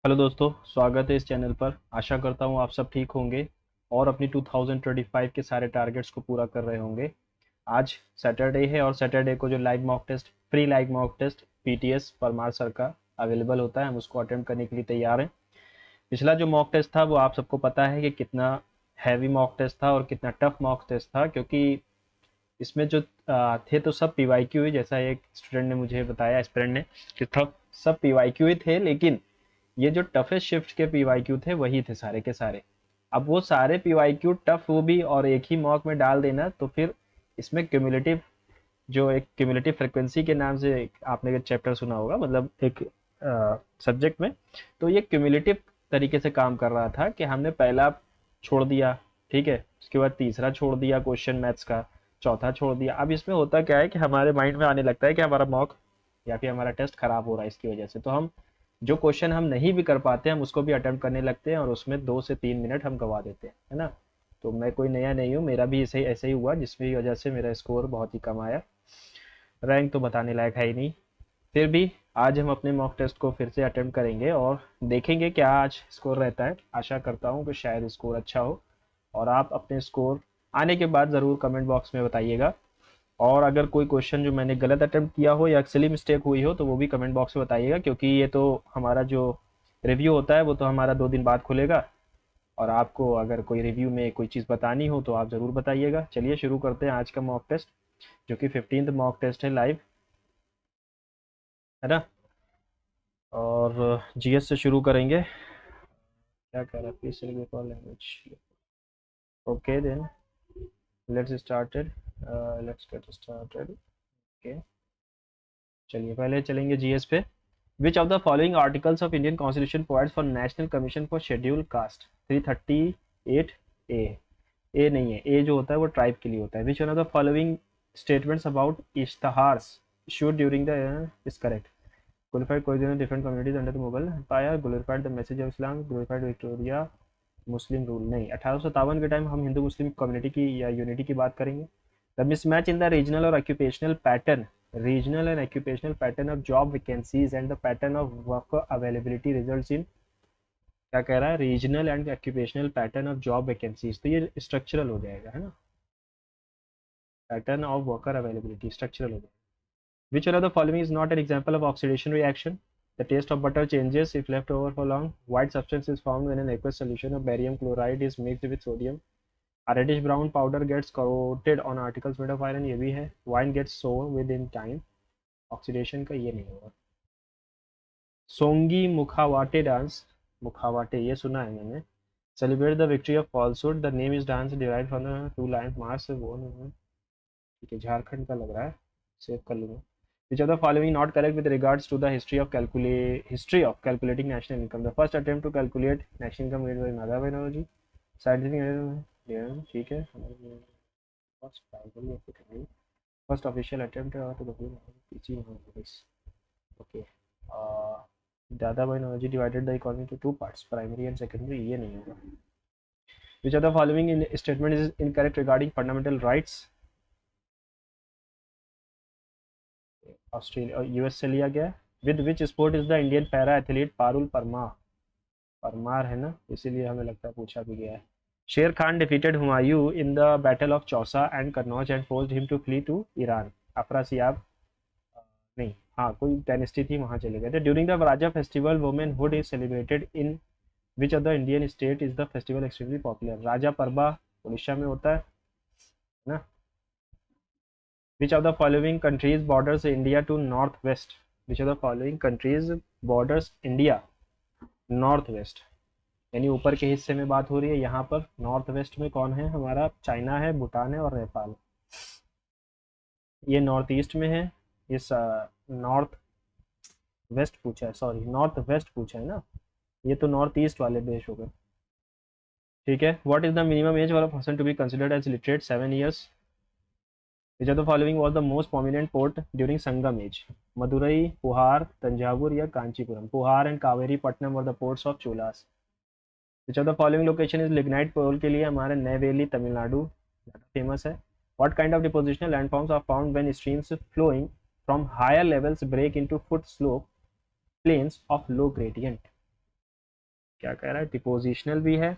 Hello दोस्तों, स्वागत है इस चैनल पर। आशा करता हूँ आप सब ठीक होंगे और अपनी 2025 के सारे टारगेट्स को पूरा कर रहे होंगे। आज सैटरडे है और सैटरडे को जो live mock test, free live mock test PTS Parmar sir का अवेलेबल होता है, हम उसको अटेम्प्ट करने के लिए तैयार हैं। पिछला जो मॉक टेस्ट था वो आप सबको पता है कि कितना हैवी मॉक टेस्ट था और कितना टफ मॉक टेस्ट था, क्योंकि इसमें जो थे तो सब पीवाईक्यू ही, जैसा एक स्टूडेंट ने मुझे बताया, एस्पिरेंट ने, कि सब पीवाईक्यू ही थे। लेकिन ये जो टफेस्ट शिफ्ट के पीवाईक्यू थे वही थे सारे के सारे। अब वो सारे पीवाईक्यू टफ वो भी और एक ही मॉक में डाल देना, तो फिर इसमें क्यूमुलेटिव, जो एक क्यूमुलेटिव फ्रिक्वेंसी के नाम से आपने चैप्टर सुना होगा, मतलब एक सब्जेक्ट में, तो ये क्यूमुलेटिव तरीके से काम कर रहा था कि हमने पहला छोड़ दिया, ठीक है, उसके बाद तीसरा छोड़ दिया क्वेश्चन मैथ्स का, चौथा छोड़ दिया। अब इसमें होता क्या है कि हमारे माइंड में आने लगता है कि हमारा मॉक या फिर हमारा टेस्ट खराब हो रहा है इसकी वजह से, तो हम जो क्वेश्चन हम नहीं भी कर पाते हम उसको भी अटेम्प्ट करने लगते हैं और उसमें 2 से 3 मिनट हम गवा देते हैं, है ना। तो मैं कोई नया नहीं हूँ, मेरा भी ऐसे ही हुआ, जिसकी वजह से मेरा स्कोर बहुत ही कम आया। रैंक तो बताने लायक है ही नहीं। फिर भी आज हम अपने मॉक टेस्ट को फिर से अटेम्प्ट करेंगे और देखेंगे क्या आज स्कोर रहता है। आशा करता हूँ कि शायद स्कोर अच्छा हो, और आप अपने स्कोर आने के बाद ज़रूर कमेंट बॉक्स में बताइएगा। और अगर कोई क्वेश्चन जो मैंने गलत अटेम्प्ट किया हो या सिली मिस्टेक हुई हो तो वो भी कमेंट बॉक्स में बताइएगा, क्योंकि ये तो हमारा जो रिव्यू होता है वो तो हमारा 2 दिन बाद खुलेगा। और आपको अगर कोई रिव्यू में कोई चीज़ बतानी हो तो आप ज़रूर बताइएगा। चलिए शुरू करते हैं आज का मॉक टेस्ट, जो कि 15th मॉक टेस्ट है लाइव, है ना। और जीएस से शुरू करेंगे। क्या कह रहा है, please select language. Okay then, let's started, let's get started. Okay, चलिए पहले चलेंगे जीएस पे। Which of the following articles of Indian constitution provides for national commission for schedule caste? 338 A. A नहीं है, ए जो होता है वो ट्राइब के लिए होता है। Which one of the following statements about इश्तहार्स issued during the is correct? Glorified coexistence of different communities under the Mughal Empire, glorified the message of Islam, glorified Victoria Muslim rule. नहीं, 1857 के time हम Hindu Muslim community की या unity की बात करेंगे। The mismatch in the regional और occupational pattern, regional and occupational pattern of job vacancies and the pattern of work availability results in, क्या कह रहा है, regional and occupational pattern of job vacancies, तो ये स्ट्रक्चरल हो जाएगा, है ना। Pattern of worker availability structural हो जाएगा। Which one of the following is not an example of oxidation reaction? The taste of butter changes if left over for long. White substance is formed when an aqueous solution of barium chloride is mixed with sodium. A reddish brown powder gets coated on articles made of iron, ये भी है। Wine gets sour within time. Oxidation का ये नहीं होगा। सोंगी मुखावाटे dance, मुखावाटे ये सुना है मैंने। Celebrate the victory of falsehood. The name is dance derived from the two lines Mars से वो नहीं है। ठीक है, झारखंड का लग रहा है, सेव कर लूँगा। Which of the following not correct with regards to the history of calculating national income? The first attempt to calculate national income made by Madhav Banerjee. Scientific, yeah, ठीक है। First official attempt to calculate teaching this. Okay. दादा भाई Naoroji divided the economy to two parts, primary and secondary, ये नहीं होगा। Which of the following statement is incorrect regarding fundamental rights? Australia US से लिया गया। With which sport is the Indian para athlete Parul Parmar? Parmar है ना, इसीलिए हमें लगता है पूछा भी गया है। Sher Khan defeated Humayun in the battle of Chausa and Kannauj and forced him to flee to Iran. अफरासियाब नहीं, हाँ कोई डायनेस्टी थी वहां चले गए थे। During the Raja festival womanhood is celebrated in which of the Indian state is the festival extremely popular? Raja Parba Orissa में होता है ना। Which of the following countries borders India to northwest? Which of the following countries borders India northwest? यानी ऊपर के हिस्से में बात हो रही है, यहाँ पर नॉर्थ वेस्ट में कौन है हमारा? चाइना है, भूटान है और नेपाल। ये नॉर्थ ईस्ट में है, ये नॉर्थ वेस्ट पूछा है, सॉरी नॉर्थ वेस्ट पूछा है ना, ये तो नॉर्थ ईस्ट वाले देश हो गए। ठीक है। What is the minimum age for a person to be considered as literate? 7 years। Which of the following was the most prominent port during Sangam age? Madurai, Puhar, Tanjavur या Kanchipuram? Puhar and Kaveri Patnam were the ports of Cholas. Which of the following location is lignite pearl के लिए हमारे नैवेली Tamil Nadu famous है? What kind of depositional landforms are found when streams flowing from higher levels break into foot slope plains of low gradient? क्या कह रहा है, depositional भी है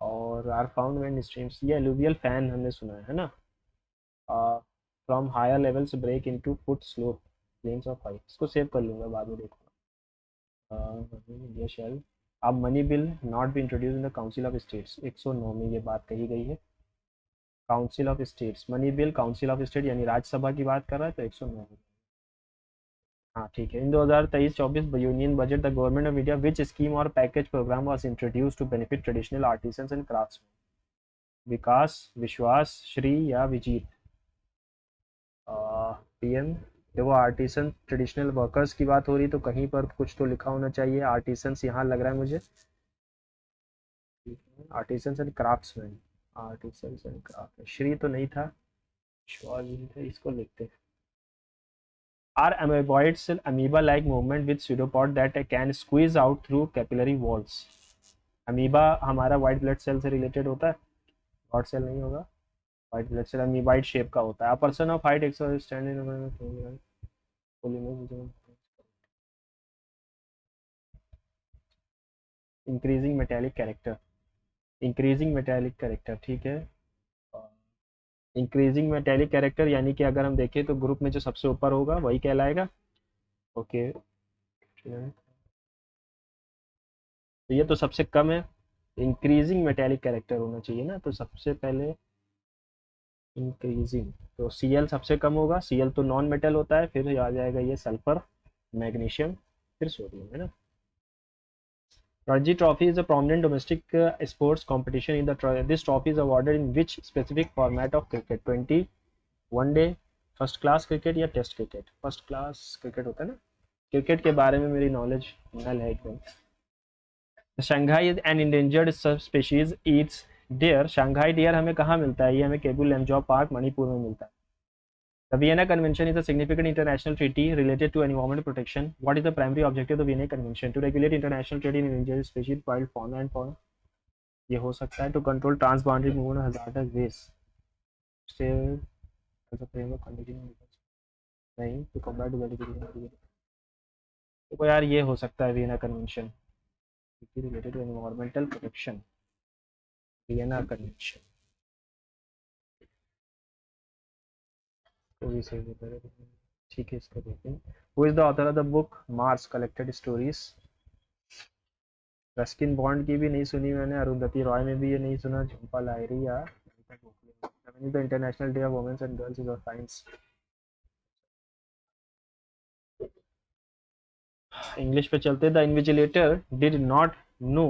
और आर फाउंड व्हेन स्ट्रीम्स, ये एलुवियल फैन हमने सुना है ना। From higher levels break into foot slope plains of height, इसको सेव कर लूंगा, बाद में देखूंगा। इंडिया शेल, अब money bill not be introduce in the council of states, 109 में ये बात कही गई है। Council of states, money bill council of state यानी राज्यसभा की बात कर रहा है, तो 109। हाँ ठीक है। In 2023-24 union budget the government of India which scheme और package program was introduce to benefit traditional artisans and craftsman, Vikas, Vishwas, Shri या विजीत। पीएम, देखो आर्टिसन ट्रेडिशनल वर्कर्स की बात हो रही, तो कहीं पर कुछ तो लिखा होना चाहिए, आर्टिसंस यहाँ लग रहा है मुझे, artisans and craftsman, artisans and craft, Shri तो नहीं था, विश्वास भी नहीं था, इसको लिखते हैं। Are amoeboids amoeba-like movement with pseudopod that can squeeze out through capillary walls? Amoeba हमारा व्हाइट ब्लड सेल से रिलेटेड होता है, रॉड सेल नहीं होगा, white blood cell amoeboid shape का होता है। A person of height standing, increasing metallic character, increasing metallic character ठीक है। इंक्रीजिंग मेटेलिक कैरेक्टर यानी कि अगर हम देखें तो ग्रुप में जो सबसे ऊपर होगा वही कहलाएगा। ओके, तो ये तो सबसे कम है, इंक्रीजिंग मेटेलिक कैरेक्टर होना चाहिए ना, तो सबसे पहले इंक्रीजिंग, तो Cl सबसे कम होगा, Cl तो नॉन मेटल होता है, फिर आ जाएगा ये सल्फर, मैग्नीशियम, फिर सोडियम, है ना। Ranji Trophy is a prominent domestic sports competition. This trophy is awarded in which specific format of cricket? 20, one day, first class cricket या test cricket? First class cricket होता है ना। Cricket के बारे में मेरी नॉलेज नल है एकदम। Sangai is an endangered subspecies its deer, Sangai deer हमें कहाँ मिलता है, ये हमें केबुल लेमजॉ पार्क मणिपुर में मिलता है। The Vienna Convention is a significant international treaty related to environmental protection. What is the primary objective of the Vienna Convention? To regulate international trade in endangered species, wild fauna and fauna. ये हो सकता है। To control transboundary movement of hazardous waste. Stay as a framework condition. नहीं, to combat the, तो यार ये हो सकता है Vienna convention, related to environmental protection, Vienna convention तो भी सही होता है। ठीक है, इसको देखते हैं। Who is the author of the book Mars collected stories? Ruskin bond की भी नहीं सुनी मैंने, अरुंधति रॉय में भी ये नहीं सुना, झुम्पा लाहिरी या the international day of women's and girls is of science. English पे चलते। The invigilator did not know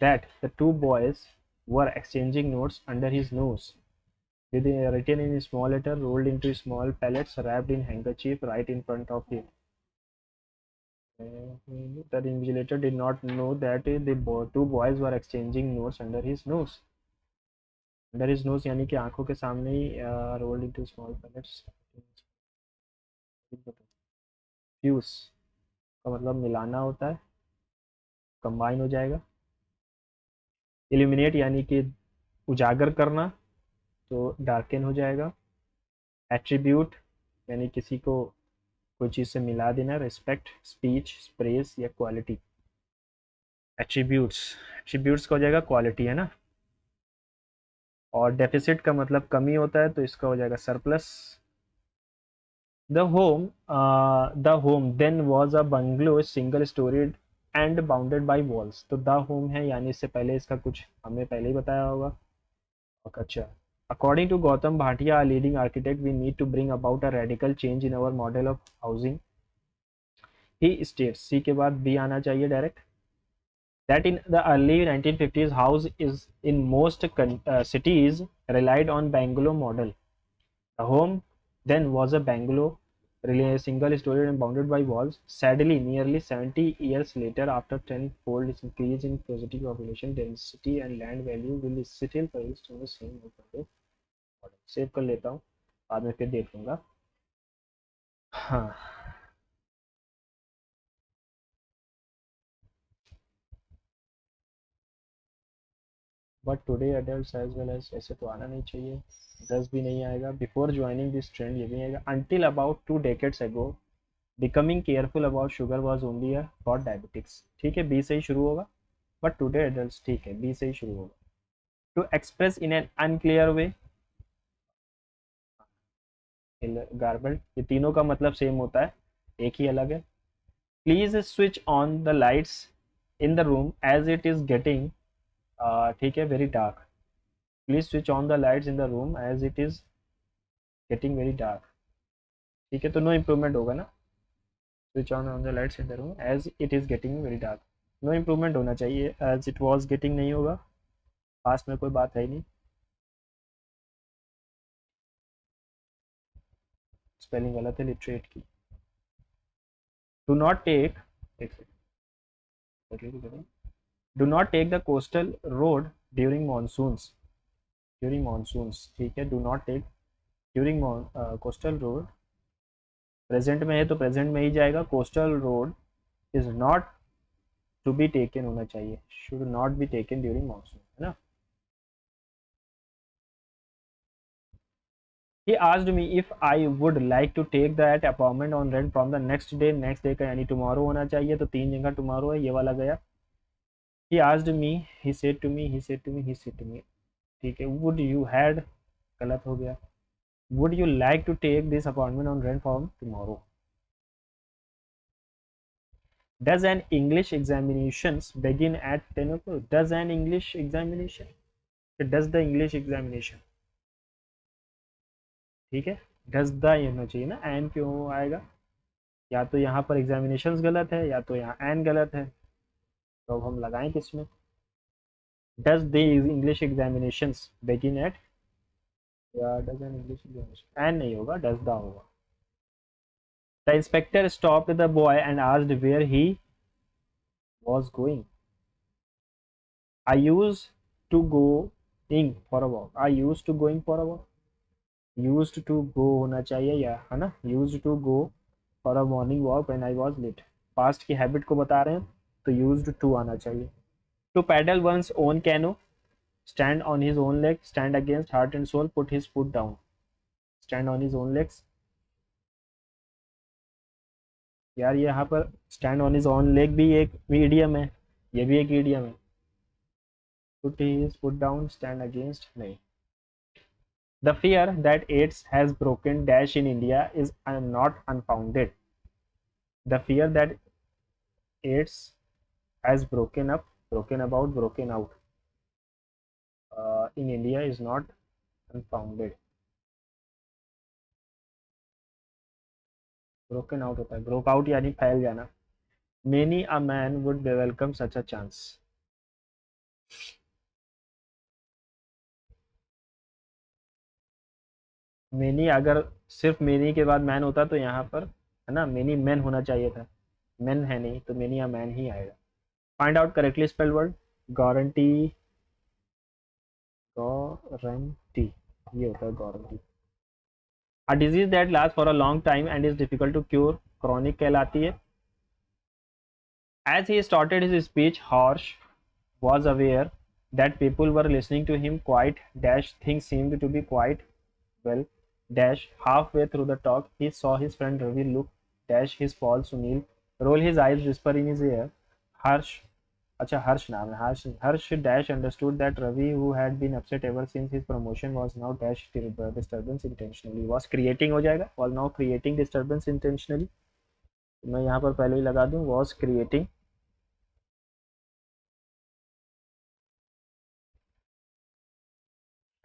that the two boys were exchanging notes under his nose, with written in a small letter rolled into small pellets wrapped in handkerchief right in front of him. The invigilator did not know that the two boys were exchanging notes under his nose. Under his nose यानी कि आंखों के सामने ही rolled into small pellets. Fuse का मतलब मिलाना होता है, कंबाइन हो जाएगा। इल्यूमिनेट यानी कि उजागर करना, तो डार्कन हो जाएगा। एट्रीब्यूट यानी किसी को कोई चीज़ से मिला देना, रिस्पेक्ट, स्पीच, प्रेज या क्वालिटी। एट्रीब्यूट्स, एट्रीब्यूट्स का हो जाएगा क्वालिटी, है ना। और डेफिसिट का मतलब कमी होता है, तो इसका हो जाएगा surplus. The home then was a bungalow single storeyed and bounded by walls, तो द होम है यानी इससे पहले इसका कुछ हमने पहले ही बताया होगा। अच्छा, according to Gautam Bhatia, a leading architect, we need to bring about a radical change in our model of housing. He states, C के बाद B आना चाहिए direct, that in the early 1950s house is in most cities relied on bungalow model. The home then was a bungalow, really a single story and bounded by walls. Sadly, nearly 70 years later, after tenfold increase in population density and land value, will still persist on the same model. Save कर लेता हूँ, बाद में फिर देख लूंगा। हाँ, but today adults as well as, ऐसे तो आना नहीं चाहिए, 10 भी नहीं आएगा। बिफोर ज्वाइनिंग दिस ट्रेंड, ये भी आएगा। Until about 2 decades ago becoming careful about sugar was only for diabetics, ठीक है, बी से ही शुरू होगा, बट टुडे एडल्ट, ठीक है, बी से ही शुरू होगा। To express in an unclear way, garbled, ये तीनों का मतलब सेम होता है, एक ही अलग है। Please switch on the lights in the room as it is getting, ठीक है, very dark. Please switch on the lights in the room as it is getting very dark, ठीक है, तो नो इम्प्रूवमेंट होगा ना। Switch on the lights in the room as it is getting very dark, no improvement होना चाहिए, as it was getting नहीं होगा, पास में कोई बात है ही नहीं। स्पेलिंग गलत है लिटरेट की। Do not take, do not take the coastal road during monsoons, during monsoons, ठीक है, do not take during coastal road, present में है तो प्रेजेंट में ही जाएगा, coastal road is not to be taken होना चाहिए, should not be taken during monsoon, है ना। He asked me if I would like to take that appointment on rent from the next day, next day का यानी tomorrow होना चाहिए, तो तीन जगह tomorrow है, ये वाला गया। He asked me, he said to me, he said to me, he said to me, ठीक है, would you had, गलत हो गया, would you like to take this appointment on rent from tomorrow। Does an English examinations begin at 10 o'clock, does an English examination, does the English examination, ठीक है, does the ये होना चाहिए ना, N क्यों आएगा, या तो यहाँ पर एग्जामिनेशंस गलत है या तो यहाँ एन गलत है, तो अब हम लगाएं किसमें। Does the English examinations begin at, या does an English examination, an नहीं होगा, डज द होगा। The inspector stopped the boy and asked where he was going, I use to go in for a walk, I use to going for a walk, used to go होना चाहिए या, है ना, used to go for a morning walk when I was late, past की habit को बता रहे हैं तो यूज्ड टू आना चाहिए। To paddle one's own canoe, stand on his own legs, stand against heart and soul, put his foot down, stand on his own legs, यार ये यहाँ पर stand on his own leg भी एक idiom है, ये भी एक idiom है, put his foot down, stand against नहीं। The fear that AIDS has broken dash in India is not unfounded, the fear that AIDS has broken up, broken about, broken out in India is not unfounded, broken out होता है, broke out यानी फैल जाना। Many a man would welcome such a chance, many अगर सिर्फ many के बाद man होता तो यहाँ पर, है ना, मेनी मैन होना चाहिए था, मैन है नहीं तो मेनी या मैन ही आएगा। Find out correctly spelled word, guarantee, guarantee, ये होता है guarantee. A disease that last for a long time and is difficult to cure, chronic कहलाती है। As he started his speech Harsh was aware that people were listening to him quite dash things seemed to be quite well dash halfway through the talk he saw his friend Ravi look dash his Paul Sunil roll his eyes whisper in his ear Harsh, अच्छा हर्ष नाम है, हर्ष dash understood that Ravi who had been upset ever since his promotion was now dash disturbance intentionally was creating हो जाएगा, was now creating disturbance intentionally, मैं यहाँ पर पहले ही लगा दूं was creating।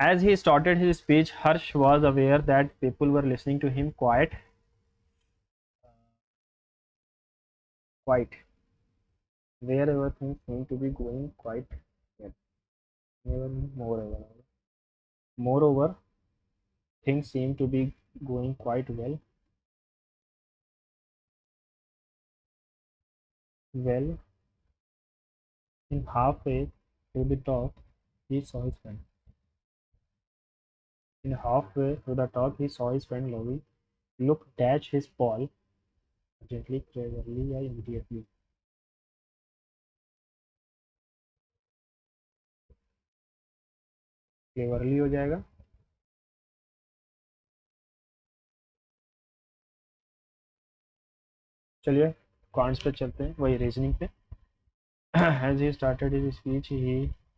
As he started his speech, Harsh was aware that people were listening to him quite, wherever things seemed to be going quite well. Moreover, moreover, things seemed to be going quite well. Well, in halfway through the talk, he saw his friend. In halfway through the talk, he saw his friend Lovi look dash his ball gently, cleverly, या immediately. Cleverly हो जाएगा। चलिए quants पे चलते हैं, वही reasoning पे। As he started his speech,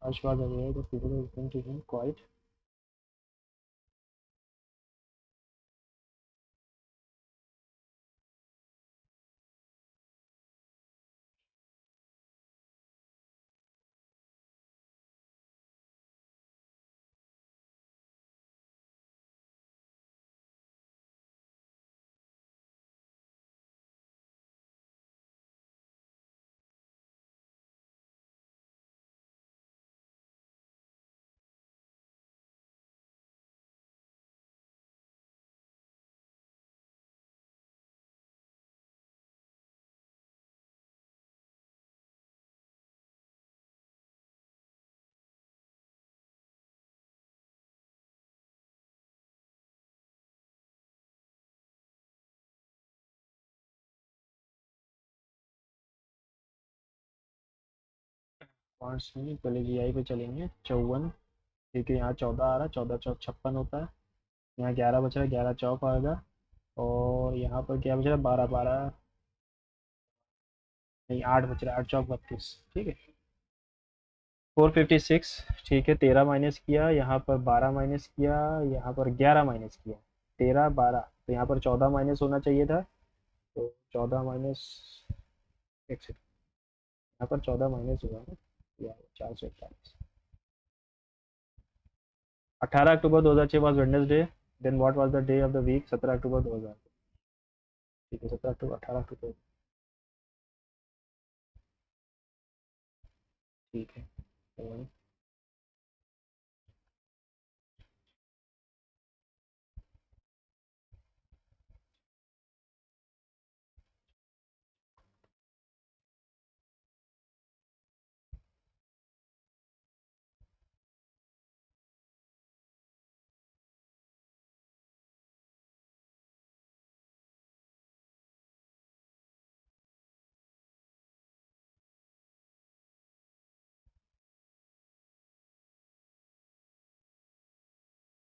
Harsh was aware that people were listening to him quite quants नहीं, पहले जीआई पे चलेंगे। 54, ठीक है, यहाँ 14 आ रहा है, 14 चौक 56 होता है। यहाँ 11 बच रहा है, 11 चौक आएगा। और यहाँ पर क्या बच रहा है, 12 12, नहीं 8 बच रहा है, 8 चौक 32, ठीक है। 456, ठीक है, 13 माइनस किया, यहाँ पर 12 माइनस किया, यहाँ पर 11 माइनस किया, 13 12, तो यहाँ पर 14 माइनस होना चाहिए था। तो 14 माइनस, एक सेकंड, यहाँ पर 14 माइनस हुआ ना, या 441। 18 October 2006 was Wednesday. Then what was the day of the week? 17 October 2000, ठीक है, 17 अक्टूबर, 18 अक्टूबर, ठीक है। तो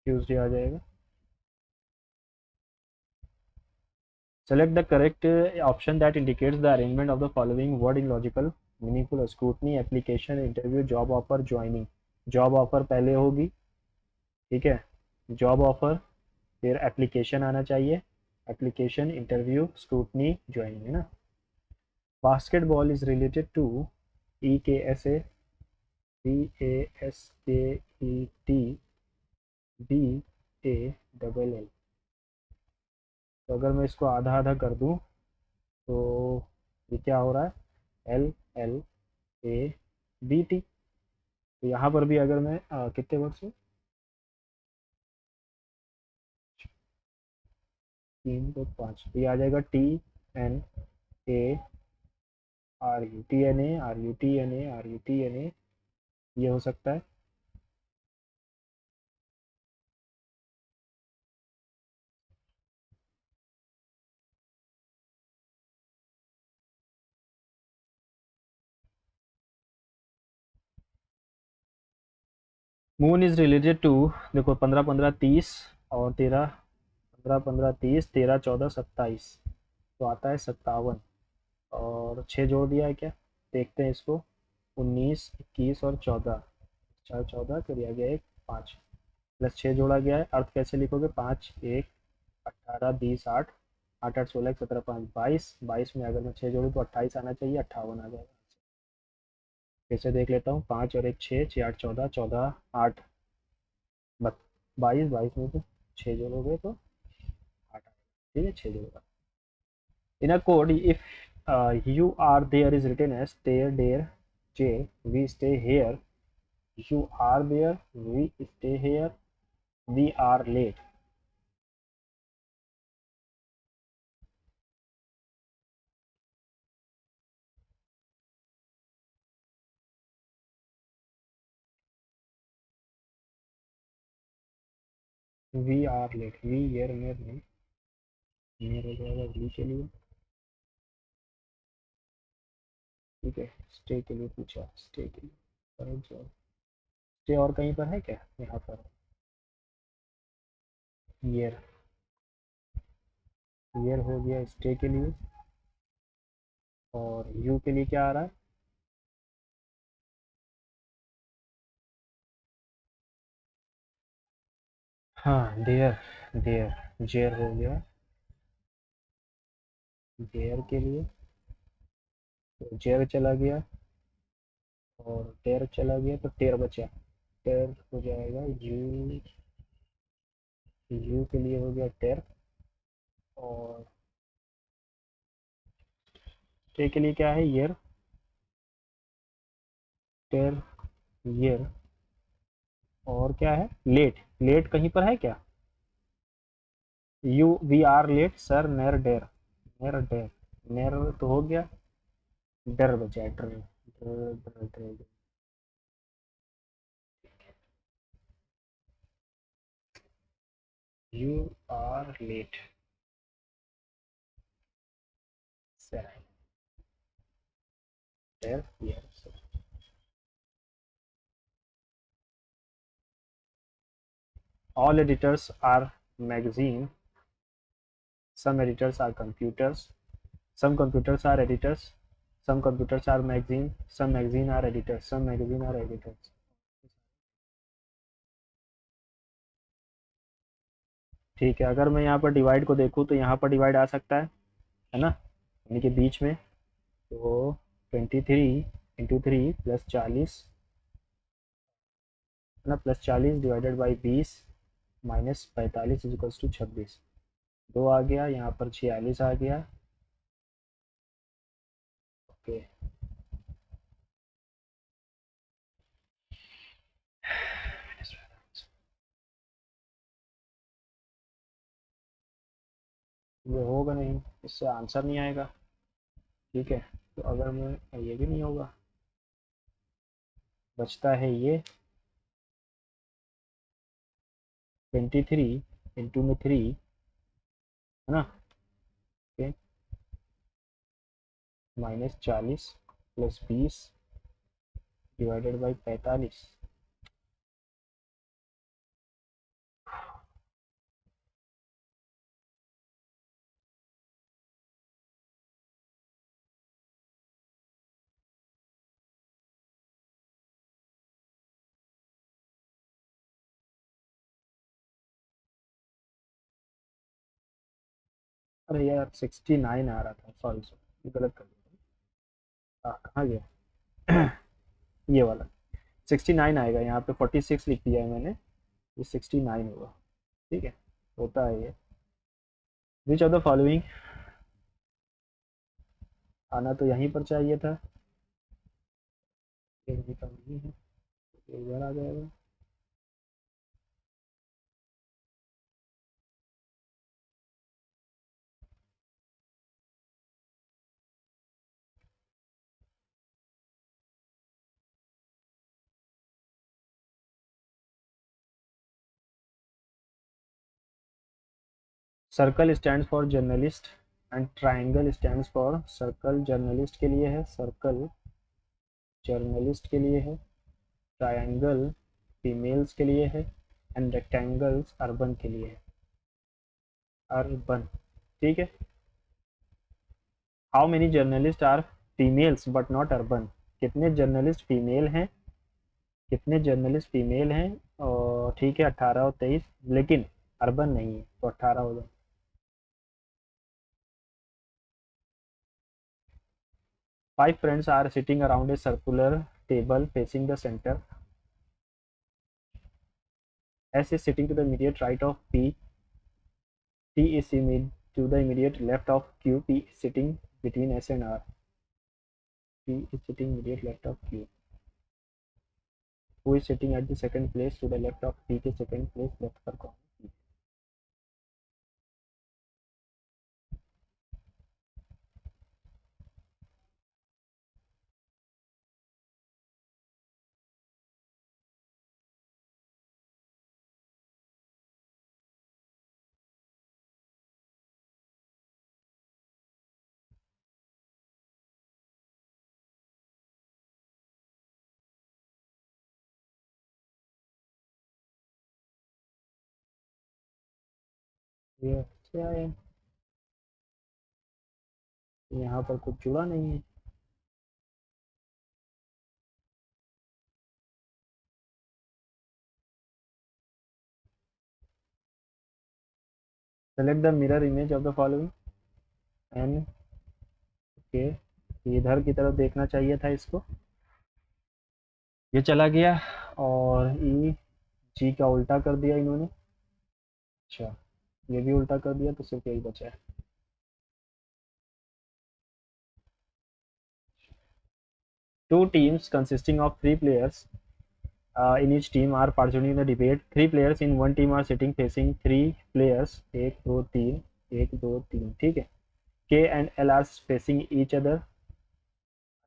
ट्यूसडे आ जाएगा। Select the correct option that indicates the arrangement of the following word in logical, meaningful, scrutiny, application, interview, job offer, joining। Job offer पहले होगी, ठीक है, जॉब ऑफर, फिर एप्लीकेशन आना चाहिए, एप्लीकेशन, इंटरव्यू, स्क्रूटनी, ज्वाइनिंग, है ना। Basketball is related to E K S A, B A S K E T, B A double L. तो अगर मैं इसको आधा आधा कर दूं तो ये क्या हो रहा है, L L A B T. तो यहाँ पर भी अगर मैं कितने वर्ड से, 3 तो 5, तो ये आ जाएगा T N A R U T N A R U T N A R U T N A, ये हो सकता है। मून इज रिलेटेड टू, देखो 15 15 30 और 13, 15 15 30, 13 14 27, तो आता है 57। और 6 जोड़ दिया है क्या, देखते हैं इसको। 19 21 और 14, 4 14, फिर आ गया एक 5, प्लस 6 जोड़ा गया है। अर्थ कैसे लिखोगे, 5 1 18 20 8, 8 8 16 17 5 22, 22 में अगर मैं 6 जोड़ूँ तो 28 आना चाहिए, 58 आ जाएगा। फिर से देख लेता हूँ, 5 और एक 6, 6 8 14, 14 8 22, 22 में से 6 जोड़ोगे तो 8 आएगा, ठीक है, 6 जोड़ेगा। In a code, if you are there is written as there, there, J, we stay here, you are there, we stay here, we are late। we are late, we here में नहीं, here हो जाएगा we के लिए, ठीक है। Stay के लिए पूछा, स्टे के लिए करेंट जॉब, स्टे और कहीं पर है क्या, यहाँ पर ईयर, ईयर हो गया स्टे के लिए। और यू के लिए क्या आ रहा है? हाँ, देयर। देयर जेयर हो गया। देयर के लिए तो जेयर चला गया, और टेर चला गया तो टेर बचा। टेर हो जाएगा यू। यू के लिए हो गया टेर। और टे के लिए क्या है? ईयर। टेर, ईयर। और क्या है? लेट। लेट कहीं पर है क्या? You we are late sir नेर डेर। नेर डेर। नेर तो हो गया। डर बचा है, डर डर डर डर। You are late sir dear year. All editors are magazine. Some editors are computers. Some computers are editors. Some computers are magazine. Some magazine are editors. Some magazine are editors. ठीक है, अगर मैं यहाँ पर डिवाइड को देखूँ तो यहाँ पर डिवाइड आ सकता है ना, यानी कि बीच में। तो 23 × 3 प्लस 40 है ना, plus 40 divided by 20 minus 45 equals to 26। दो आ गया यहाँ पर, 46 आ गया। ओके। ये होगा नहीं, इससे आंसर नहीं आएगा। ठीक है, तो अगर मैं, ये भी नहीं होगा। बचता है ये 23 में 3 है ना। Okay, minus 40 plus 20 divided by 45। अरे यार 69 आ रहा था, सॉरी सॉरी, गलत कर दिया। कहाँ गया? ये वाला 69 आएगा, यहाँ पे 46 लिख दिया है मैंने, ये 69 होगा। ठीक है, होता है ये। विच ऑफ द फॉलोइंग, आना तो यहीं पर चाहिए था, ये वहीं पर नहीं है, ये इधर आ जाएगा। Circle stand for journalist and triangle stand for circle. Journalist के लिए है, सर्कल जर्नलिस्ट के लिए है, ट्रायंगल फीमेल्स के लिए है, एंड रेक्टेंगल्स अर्बन के लिए है। अर्बन। ठीक है। How many journalist are females but not urban? कितने जर्नलिस्ट फीमेल हैं, कितने जर्नलिस्ट फीमेल हैं? और ठीक है, 18 और 23, लेकिन अर्बन नहीं है, तो 18 हो जाए। 5 friends are sitting around a circular table facing the center. S is sitting to the immediate right of P. T is to the immediate left of Q. P is sitting between S and R. P is sitting immediate left of Q. Who is sitting at the second place to the left of P के second place left पर कौन? ये क्या है? यहाँ पर कुछ जुड़ा नहीं है। Select the mirror image of the following N. Okay, इधर की तरफ देखना चाहिए था इसको। ये चला गया और ई जी का उल्टा कर दिया इन्होंने। अच्छा, ये भी उल्टा कर दिया तो सिर्फ यही बचा है। Two teams consisting of three players in each team are participating in the debate. Three players in one team are sitting facing three players. एक दो तीन, एक दो तीन, ठीक है। K and L are facing each other.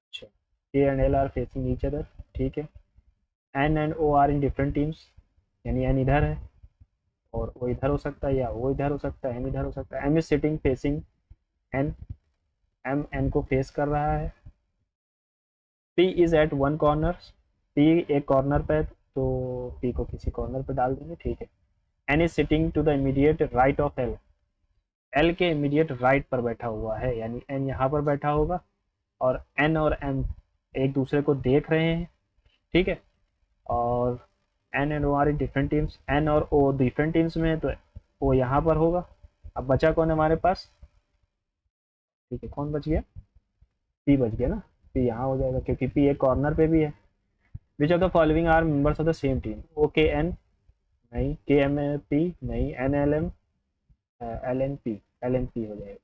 अच्छा, K and L are facing each other, ठीक है। N and O are in different teams, यानी N इधर है और वो इधर हो सकता है या वो इधर हो सकता है, M इधर हो सकता है। M is sitting facing N, M N को फेस कर रहा है। P is at one corner, P एक कॉर्नर पे है, तो P को किसी कॉर्नर पे डाल देंगे, ठीक है। N is sitting to the immediate right of L, L के इमीडिएट राइट पर बैठा हुआ है, यानी N यहाँ पर बैठा होगा और N और M एक दूसरे को देख रहे हैं, ठीक है। और N and O are in different teams, N और O डिफरेंट टीम्स में है तो O यहाँ पर होगा। अब बचा कौन है हमारे पास, ठीक है, कौन बच गया, P बच गया ना। P यहाँ हो जाएगा क्योंकि P एक कॉर्नर पे भी है। Which of the following are members of the same team, O K N नहीं, K M P नहीं, N L M L N P, L N P हो जाएगा।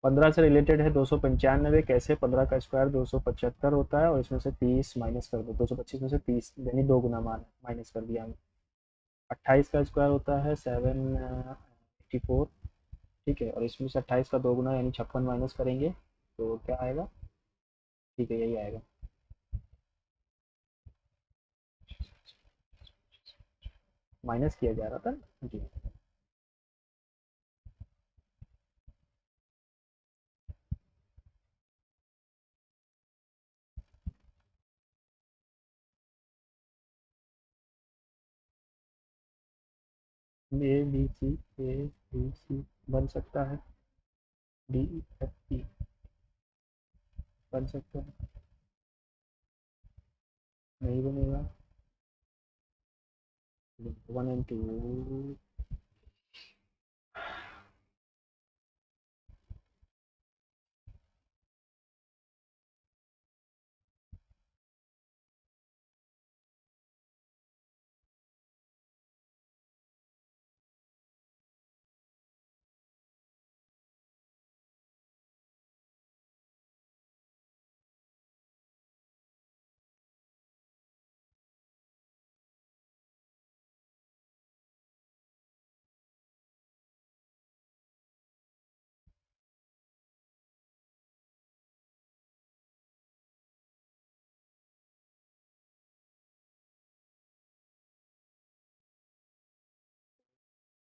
15 से रिलेटेड है 295, कैसे, 15 का स्क्वायर 275 होता है और इसमें से 30 माइनस कर दो, 225 में से 30 यानी दो गुना मान माइनस कर दिया हमने। 28 का स्क्वायर होता है 784, ठीक है, और इसमें से 28 का दो गुना यानी 56 माइनस करेंगे तो क्या आएगा, ठीक है, यही आएगा। माइनस किया जा रहा था जी। A B C, A B C बन सकता है, डी ई एफ ई बन सकता है, नहीं बनेगा। 1 and 2,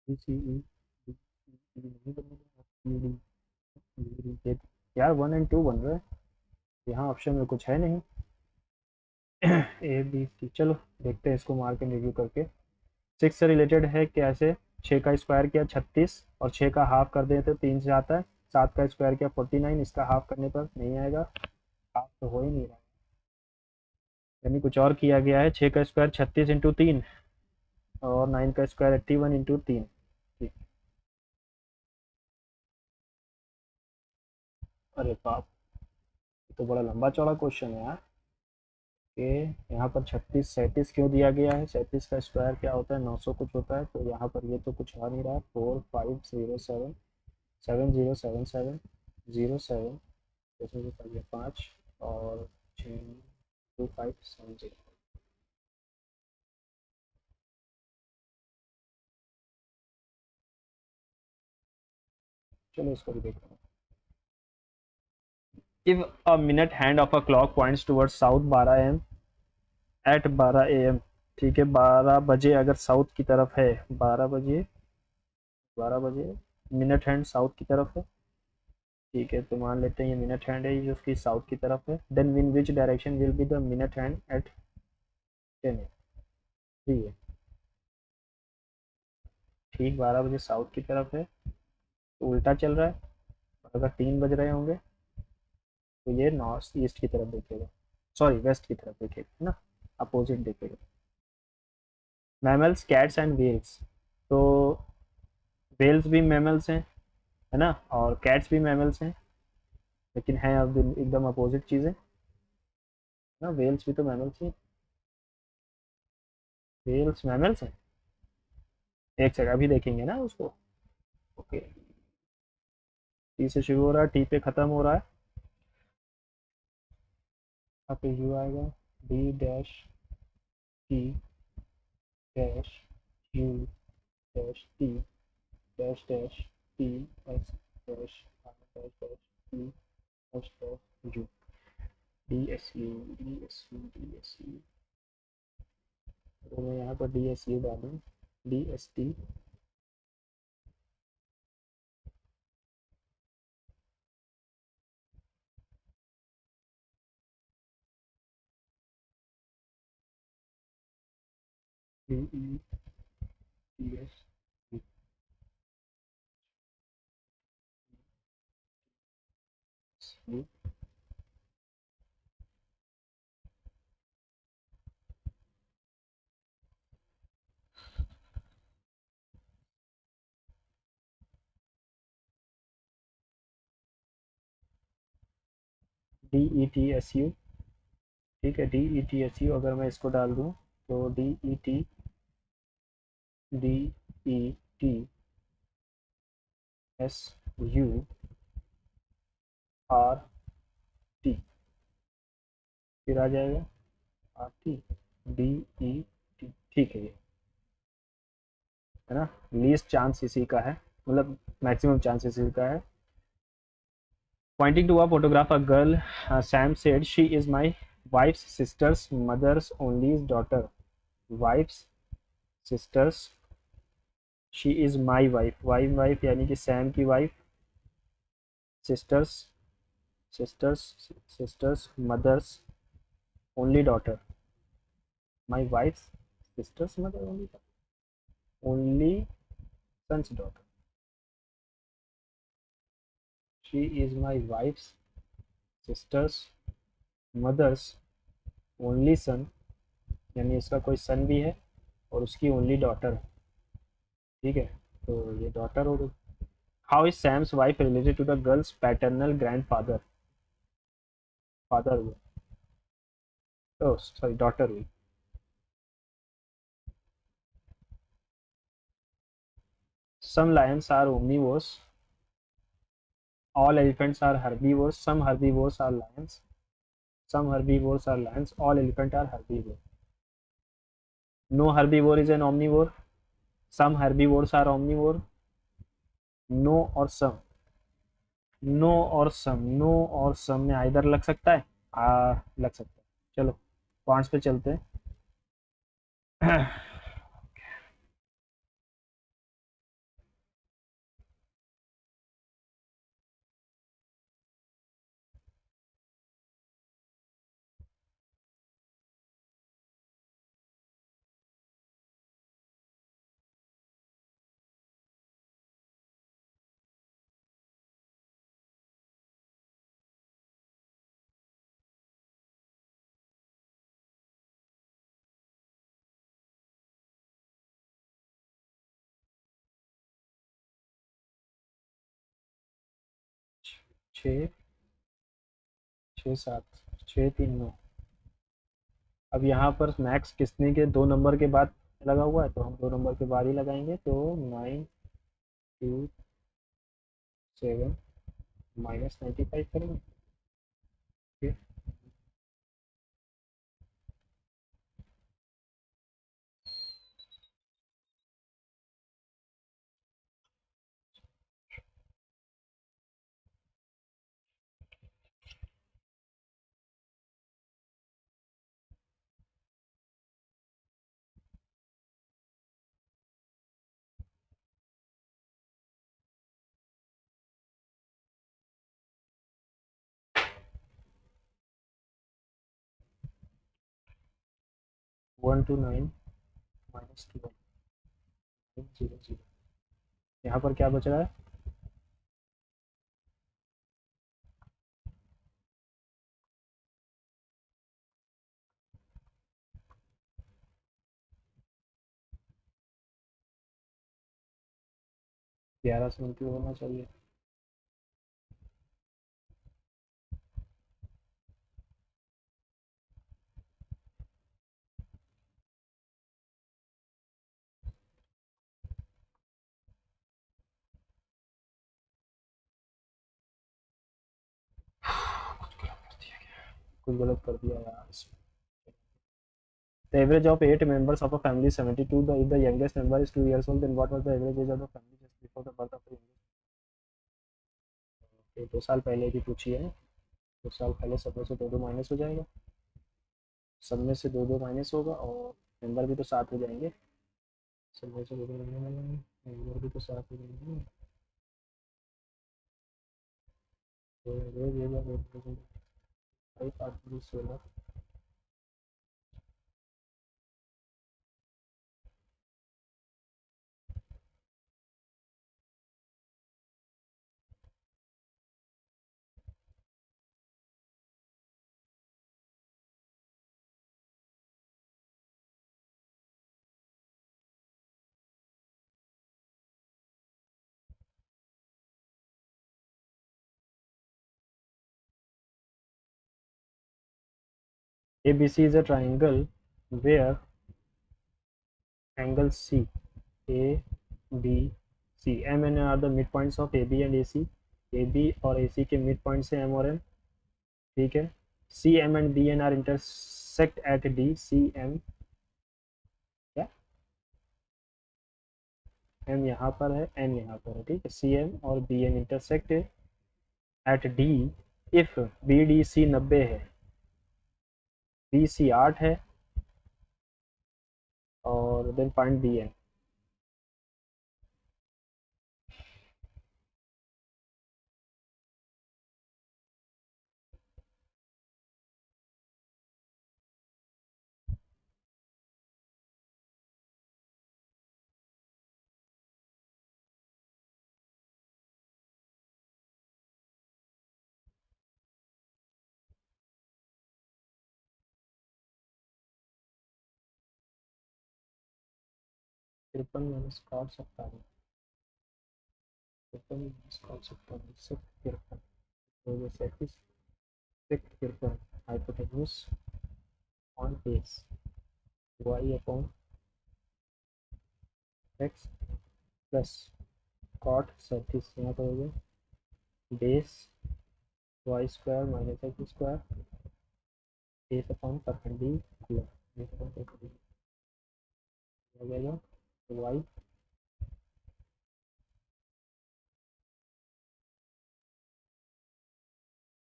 बी सी ई, नहीं बनेगा, यार 1 and 2 बन रहा है, यहाँ ऑप्शन में कुछ है नहीं। ए बी सी, चलो देखते हैं इसको मार के रिव्यू करके। 6 से रिलेटेड है कैसे, 6 का स्क्वायर किया 36 और 6 का हाफ कर दें तो 3 से आता है। 7 का स्क्वायर किया 49, इसका हाफ करने पर नहीं आएगा, हाफ तो हो ही नहीं रहा, यानी कुछ और किया गया है। 6 का स्क्वायर 36 इंटू 3 और 9 का स्क्वायर 81 इंटू 3। अरे बाप, ये तो बड़ा लंबा चौड़ा क्वेश्चन है यार। के यहाँ पर 36 37 क्यों दिया गया है, 37 का स्क्वायर क्या होता है, 900 कुछ होता है, तो यहाँ पर ये तो कुछ आ नहीं रहा। 4507 7077 07, इसमें से पहले 5 और 62570। चलो इसको भी देखते हैं। If a minute hand of a clock points towards south 12 am at 12 am, ठीक है, 12 बजे अगर साउथ की तरफ है, 12 बजे, 12 बजे मिनट हैंड साउथ की तरफ है, ठीक है, तो मान लेते हैं ये मिनट हैंड है जो उसकी साउथ की तरफ है। Then in which direction will be the minute hand at 10 am, ठीक है, ठीक 12 बजे साउथ की तरफ है, तो उल्टा चल रहा है। और अगर 3 बज रहे होंगे तो ये नॉर्थ ईस्ट की तरफ देखेगा, सॉरी वेस्ट की तरफ देखेगा, है ना, अपोजिट देखेगा। Mammals, cats and whales. तो व्हेल्स भी मैमल्स हैं, है ना, और कैट्स भी मैमल्स हैं, लेकिन हैं अब एकदम अपोजिट चीज़ें, ना। व्हेल्स भी तो मैमल्स ही, व्हेल्स मैमल्स हैं। एक सेकंड, अभी देखेंगे ना उसको। ओके, टी से शुरू हो रहा है, टी पे खत्म हो रहा है। यहाँ पे यू आएगा, D dash T dash U dash T dash dash T S dash R dash dash T S dash U, D S U D S U D S U. तो मैं यहाँ पर डी एस यू डालूँ, D S T D E T S U, D E T S U. ठीक है, D E T S U अगर मैं इसको डाल दूँ तो D E T D E T S you R T, फिर आ जाएगा R T D E T. ठीक है, ये है ना, लीस्ट चांस इसी का है, मतलब मैक्सिमम चांस इसी का है। Pointing to a photograph a girl, Sam said she is my wife's sister's mother's only daughter. Wife's sister's, she is my wife, wife wife यानी कि सैम की wife, sister's sister's sister's mother's only daughter, my wife sister's mother only sons daughter. She is my wife's sister's mother's only son, यानी इसका कोई सन भी है और उसकी ओनली डॉटर है। ठीक है, तो ये डॉटर हो गई। How is Sam's wife related to the girl's paternal grandfather father, फादर हुए, ओ सॉरी डॉटर हुई। Some lions are omnivores, all elephants are herbivores, some herbivores are lions, some herbivores are lions, all elephants are herbivores. No herbivore is an omnivore, some herbivores are omnivore, no और some, no और सम, no और सम में either लग सकता है, लग सकता है। चलो पॉइंट्स पे चलते हैं। 6 6 7 6 3 9। अब यहाँ पर मैक्स किसने के 2 नंबर के बाद लगा हुआ है, तो हम 2 नंबर के बाद ही लगाएंगे, तो 927 -95 करेंगे। ठीक है, 1 to 9 -12 0 0। यहाँ पर क्या बच रहा है? 1170 होना चाहिए। कुछ गलत कर दिया यार। The average of 8 members of a family is 72. If the youngest member is 2 years old, then what was the average age of the family just before the birth of the youngest? Okay, 2 साल पहले की पूछी है। 2 साल पहले सब में से दो दो माइनस हो जाएगा, सब में से दो दो माइनस होगा, और नंबर भी तो साथ हो जाएंगे। सब में से दो दो नंबर भी तो साथ हो जाएंगे। तो 16। ABC is a triangle where angle C, A, B, C, M and N are the midpoints of AB and AC. AB और AC के midpoint से M और N, ठीक है। C, M and B, N are intersect at D. C, M, क्या, M यहाँ पर है, N यहाँ पर है, ठीक है। C, M और B, N intersect at D if BDC 90 है, BC 8 है, और then find BN। तिरपन माइनस काट सकता हूँ, तिरपन माइनस काट सकता हूँ, सिर्फ तिरपन, तो सैंतीस, सिर्फ तिरपन, hypotenuse on base y upon x plus cot 37, यहाँ पर हो गया base Y square minus X square base upon perpendicular, base upon perpendicular हो जाएगा Y.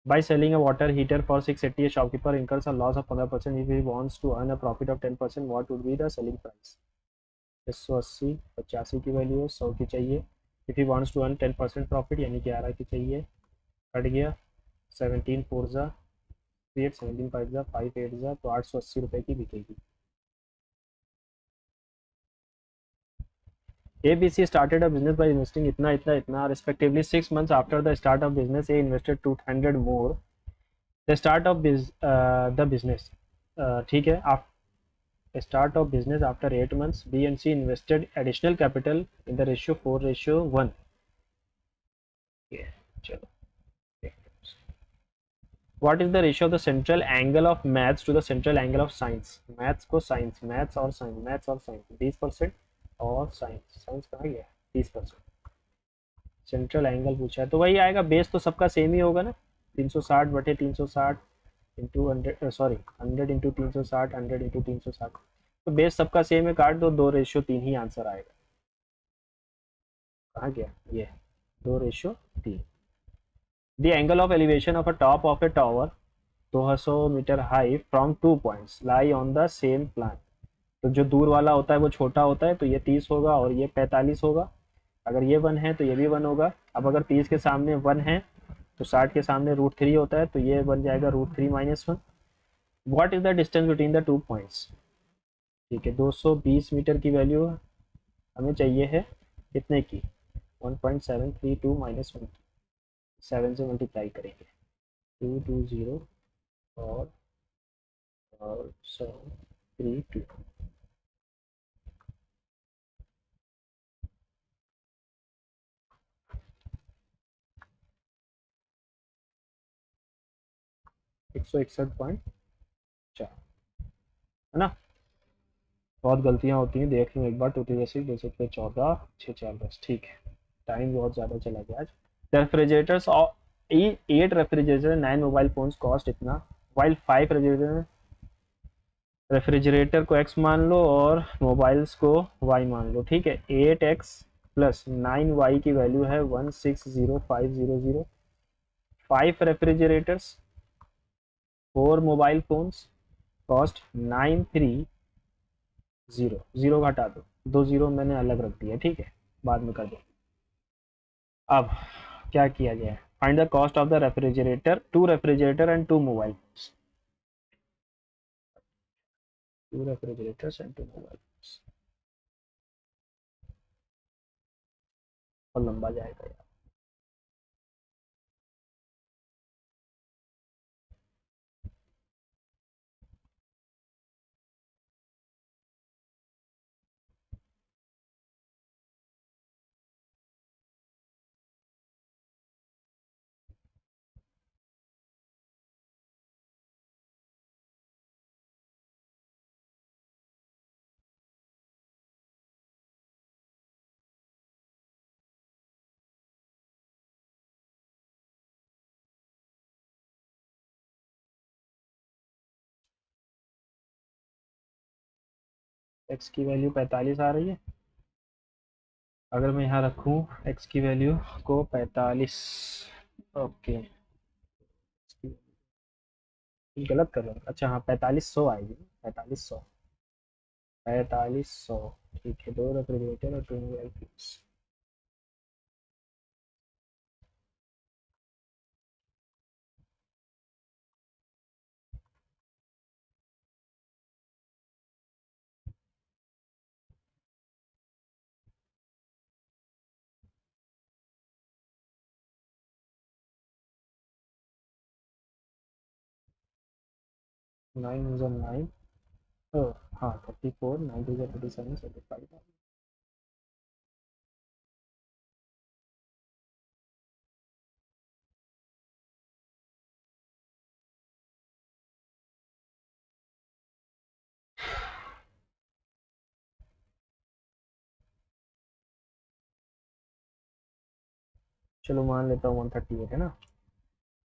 By selling a water heater for 680, a shopkeeper incurs a loss of 15%. If he wants to earn a profit of 10%, what would be the selling price? 180, 85 की value है, 100 की चाहिए। If he wants to earn 10% profit यानी 11 की चाहिए, cut गया 17 four ज़ा 8, 17 five ज़ा 5 8 ज़ा, तो 880 रुपये की बिकेगी। ABC started a business by investing इतना इतना इतना, respectively 6 months after the start of business, A invested 200 more. The start of the business, ठीक है, start of business after 8 months, B and C invested additional capital in the ratio 4:1. चलो, what is the ratio of the central angle of maths to the central angle of science? Maths को science, maths और science, maths और science 20% और science, science कहाँ गया 30%। Central angle पूछा है तो वही आएगा, बेस तो सबका सेम ही होगा ना, 360/360 इंटू 100, सॉरी 100 इंटू 360, 100 इंटू 360, तो बेस सबका सेम है, काट दो, 2:3 ही आंसर आएगा। कहाँ गया ये 2:3। The angle of elevation of a top of a tower 200 metre high from 2 points lie on the same plan. तो जो दूर वाला होता है वो छोटा होता है, तो ये 30 होगा और ये 45 होगा। अगर ये 1 है तो ये भी 1 होगा। अब अगर 30 के सामने 1 है तो 60 के सामने √3 होता है, तो ये बन जाएगा √3 - 1। What is the distance between the 2 points? ठीक है, 220 मीटर की वैल्यू हमें चाहिए है कितने की, 1.732 माइनस 7 से मल्टीप्लाई करेंगे, 220 और 732। एक सौ 61.4 है ना। बहुत गलतियां होती हैं, देख लूँ एक बार। 2 2 2 14 6 4 10, ठीक है। टाइम बहुत ज़्यादा चला गया आज। रेफ्रिजरेटर्स और 8 रेफ्रिजरेटर 9 मोबाइल फोन्स कॉस्ट इतना, वाइल 5 रेफ्रिजरेटर को x मान लो और मोबाइल्स को y मान लो, ठीक है। 8x प्लस 9y की वैल्यू है 160500। 5 refrigerators, 4 mobile phones, cost 930। Zero घटा दो, 2 जीरो मैंने अलग रख दिया, ठीक है, बाद में कर दो। अब क्या किया जाए, find the cost of the refrigerator, 2 refrigerator and 2 mobile, 2 refrigerators and 2 mobile. और लंबा जाएगा यार। एक्स की वैल्यू 45 आ रही है। अगर मैं यहाँ रखूँ एक्स की वैल्यू को 45, ओके, गलत कर रहा हूँ। अच्छा हाँ, 4500 आएगी, 4500, 4500, ठीक है। 2 रेफ्रिजरेटर और 2 मोबाइल फोन्स। 9 हाँ 34, 9 37, 75। चलो मान लेता हूँ 138 है ना।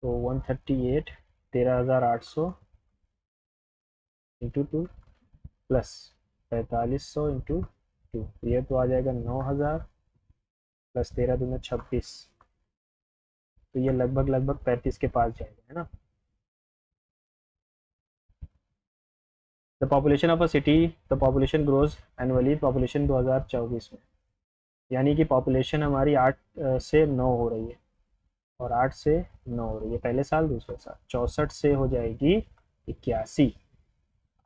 तो 138 13,800 इंटू 2 प्लस 4500 इंटू 2, ये तो आ जाएगा 9,000 प्लस 13 दूना 26, तो ये लगभग लगभग 35 के पास जाएगा, है ना। The population of a city, the population grows annually, population 2024 में, यानी कि पॉपुलेशन हमारी 8 से 9 हो रही है, और 8 से 9 हो रही है पहले साल, दूसरे साल 64 से हो जाएगी 81।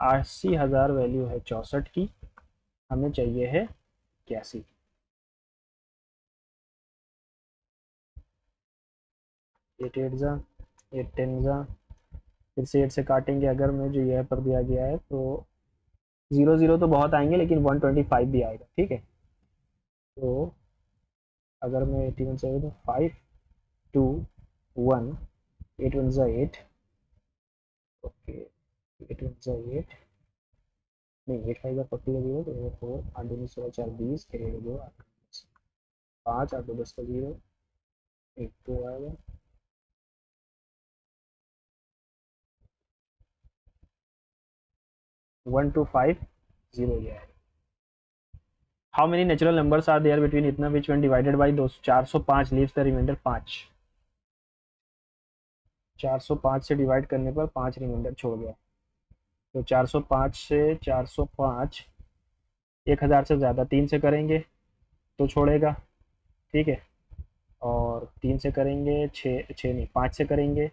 80,000 वैल्यू है 64 की, हमें चाहिए है 81। 8 8 जा, 8 10 जा, फिर से 8 से काटेंगे अगर मैं, जो यह पर दिया गया है, तो 0 0 तो बहुत आएंगे, लेकिन 125 भी आएगा, ठीक है। तो अगर मैं 81 से तो 5 2 1, 8 1 जा 8, ओके, 8 1 जा 8, नहीं 8 5 जा 40 का 0, तो 4 8 2 16 4 20, फिर 1 2 8 5 8 2 10 का 0, 1 2 आएगा। 1250 ये आएगा। How many natural numbers are there between इतना which one divided by 405 leaves the remainder 5। 405 से डिवाइड करने पर 5 रिमाइंडर छोड़ गया, तो 405 से 405, 1000 से ज़्यादा 3 से करेंगे तो छोड़ेगा, ठीक है। और 3 से करेंगे 6 6 नहीं 5 से करेंगे,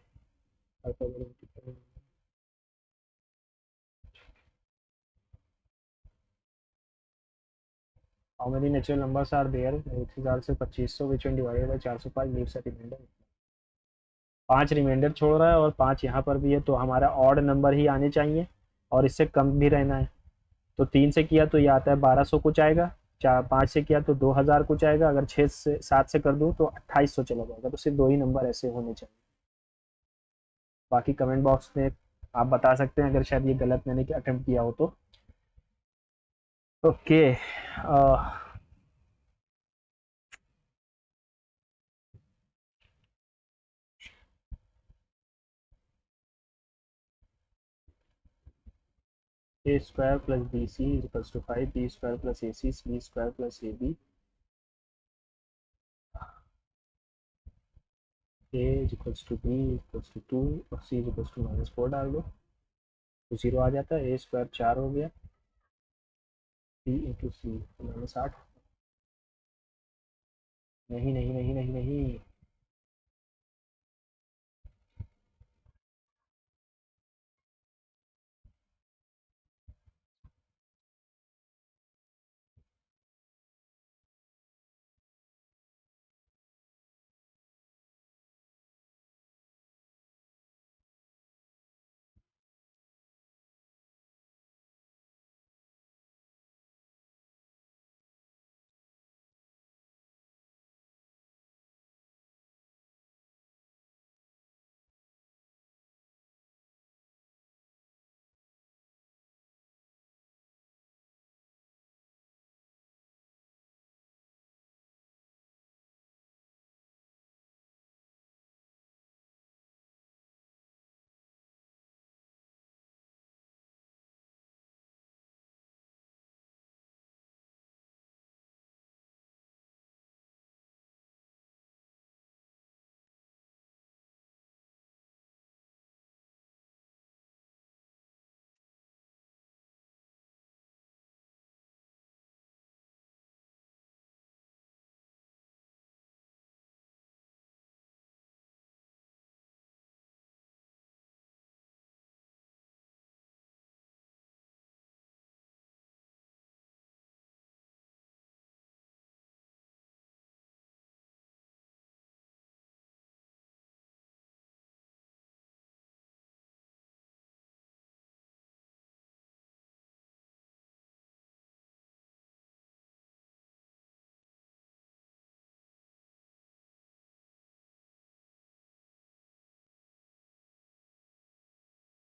how many natural numbers are there 1000 से 2500 which one divided by 405 leaves a remainder. 5 remainder छोड़ रहा है और 5 यहाँ पर भी है, तो हमारा ऑड नंबर ही आने चाहिए और इससे कम भी रहना है। तो 3 से किया तो ये आता है 1200 कुछ आएगा, 5 से किया तो 2000 कुछ आएगा, अगर 6 से 7 से कर दूँ तो 2800 चला जाएगा। तो सिर्फ 2 ही नंबर ऐसे होने चाहिए। बाकी कमेंट बॉक्स में आप बता सकते हैं अगर शायद ये गलत मैंने अटेम्प्ट किया हो तो। Okay, A square plus B C is equals to 5, B square plus A C, B square plus A B, A is equals to B equals to 2 और सी इज इक्वल्स टू -4 डाल दो तो 0 आ जाता है। ए स्क्वायर 4 हो गया, बी इंटू सी -8। नहीं नहीं नहीं नहीं नहीं,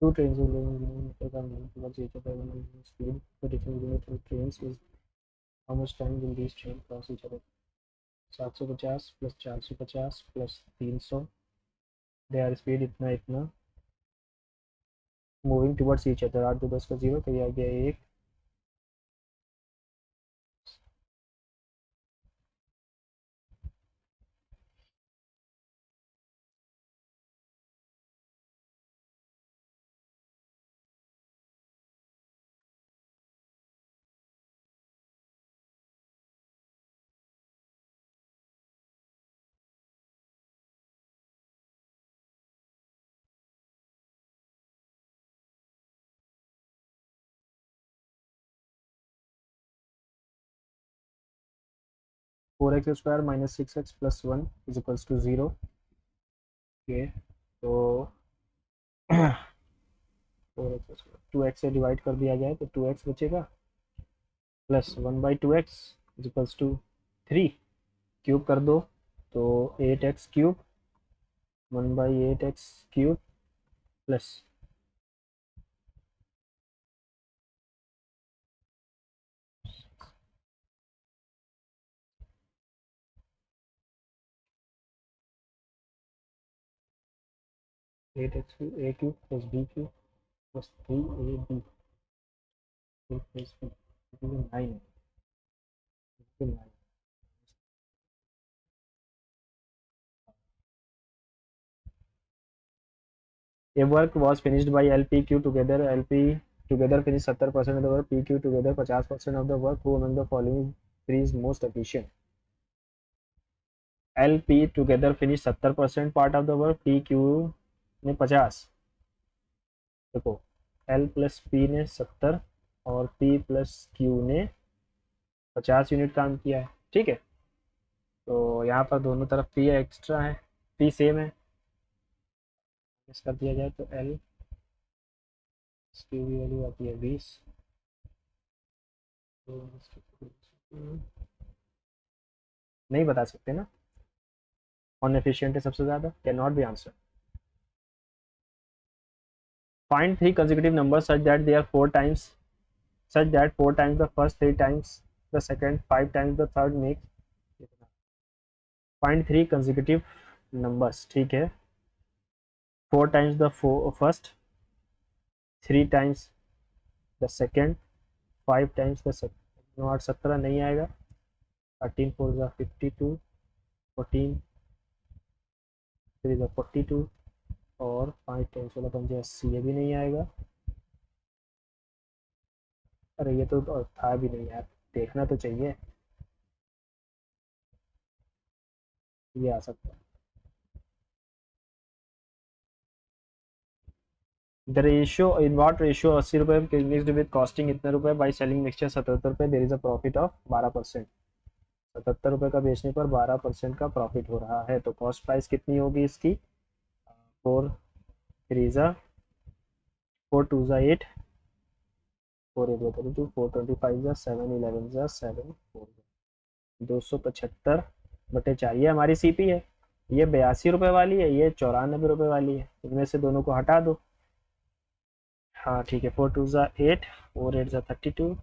2 trains will move towards each other in speed. The difference between the two trains is how much time will these trains cross each other. 750 plus 450 plus 300, their speed इतना इतना, moving towards each other. 8 2 10 का 0 तो ये आ गया 1। 4x square minus 6x plus 1 is equals to 0। Okay, तो 4x square 2x से divide कर दिया जाए तो 2x बचेगा, plus 1/2x is equals to 3, cube कर दो तो 8x cube, 1/8x cube plus 8x a cube plus b cube plus 3ab plus b, 9 है। A work was finished by LPQ together. LP together finished 70% of the work. PQ together 50% of the work. Who among the following three is most efficient? LP together finished 70% part of the work. PQ ने 50। देखो, L plus P ने 70 और P plus Q ने 50 unit काम किया है, ठीक है। तो यहाँ पर दोनों तरफ पी एक्स्ट्रा है, पी सेम है, इस कर दिया जाए तो एल, इसकी वैल्यू आती है 20। नहीं बता सकते ना, कौन एफिशिएंट है सबसे ज़्यादा, can not be answer. Find three consecutive numbers such that they are four times, such that four times the first, three times the second, five times the third makes, find three consecutive numbers, ठीक है। Four times the first, three times the second, five times the second. 9 8 17 नहीं आएगा। 13 4 ज़ा 52, 14 3 ज़ा 42, और 5 times 16 5 80, ये भी नहीं आएगा। अरे ये तो था भी नहीं यार, देखना तो चाहिए, ये आ सकता है। The ratio, in what ratio 80 रुपये मिक्सड विद कॉस्टिंग इतने रुपए, बाई सेलिंग मिक्सचर 77 रुपये, there is a profit of 12%। 77 रुपये का बेचने पर 12% का प्रॉफिट हो रहा है, तो कॉस्ट प्राइस कितनी होगी इसकी? 4 3 ज़ा 4 2 ज़ा 8, 4 8 ज़ा 32, 4 25 ज़ा 7 11 ज़ा 7 4, 275/4, ये हमारी सीपी है। ये 82 रुपये वाली है, ये 94 रुपये वाली है, इनमें से दोनों को हटा दो। हाँ ठीक है, 4 2 ज़ा 8, 4 8 ज़ा 32,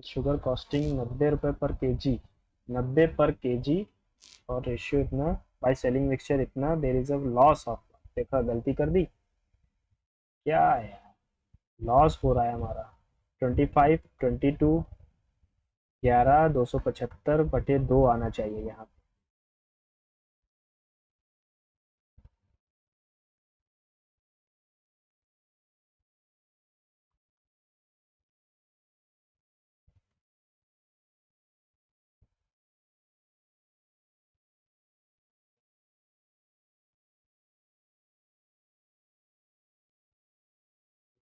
शुगर कॉस्टिंग 90 रुपये पर केजी, 90 पर केजी, और रेशियो इतना, बाई सेलिंग मिक्सचर इतना, there is a loss of, देखा गलती कर दी, क्या है, लॉस हो रहा है हमारा। 25 22 11 275/2 आना चाहिए यहाँ पे।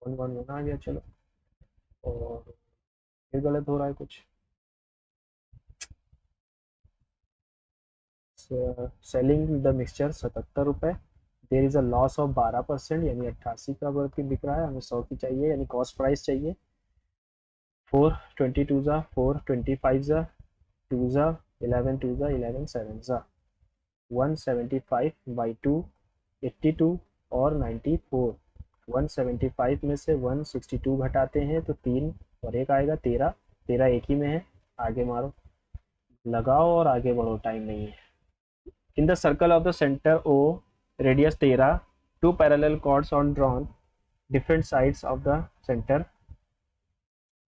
वन वन वन आ गया, चलो। और फिर गलत हो रहा है कुछ। सेलिंग द मिक्सचर 77 रुपये, there is a loss of 12%, यानी 88 का वर्थ की बिक रहा है, हमें 100 की चाहिए, यानी कॉस्ट प्राइस चाहिए। 4 22 ज़ा 4 25 ज़ा 2 ज़ा 11 2 ज़ा 11 7 ज़ा 175/2, 82 और 94। 175 में से 162 घटाते हैं तो 3 और 1 आएगा 13, 13 एक ही में है, आगे मारो, लगाओ और आगे बढ़ो, टाइम नहीं है। In the circle of the centre O, radius 13, two parallel chords on drawn different sides of the centre,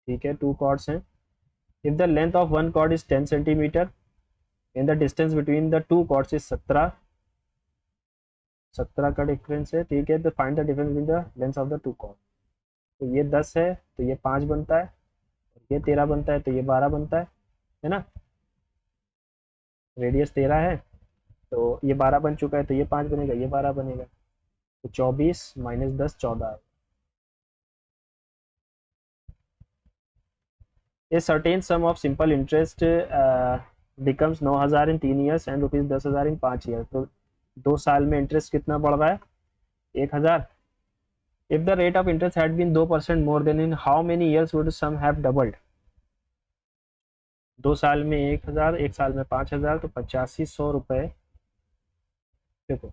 ठीक है, टू कॉर्ड्स हैं। If the length of one chord is 10 centimetre, in the distance between the two chords is 17, 17 का difference है, ठीक है, तो find the difference between the length of the two chord. तो ये 10 है तो ये 5 बनता है, ये 13 बनता है तो ये 12 बनता है ना। रेडियस 13 है तो ये 12 बन चुका है, तो ये 5 बनेगा, ये 12 बनेगा, तो 24 माइनस 10 14 है। A certain some of simple interest becomes 9,000 in 3 years and ₹10,000 in 5 year, तो 2 साल में इंटरेस्ट कितना बढ़ रहा है? 1,000। If the rate of interest had been 2% more than, in how many years would sum have doubled? 2 साल में 1,000, 1 साल में 5,000, तो 8500 रुपये। देखो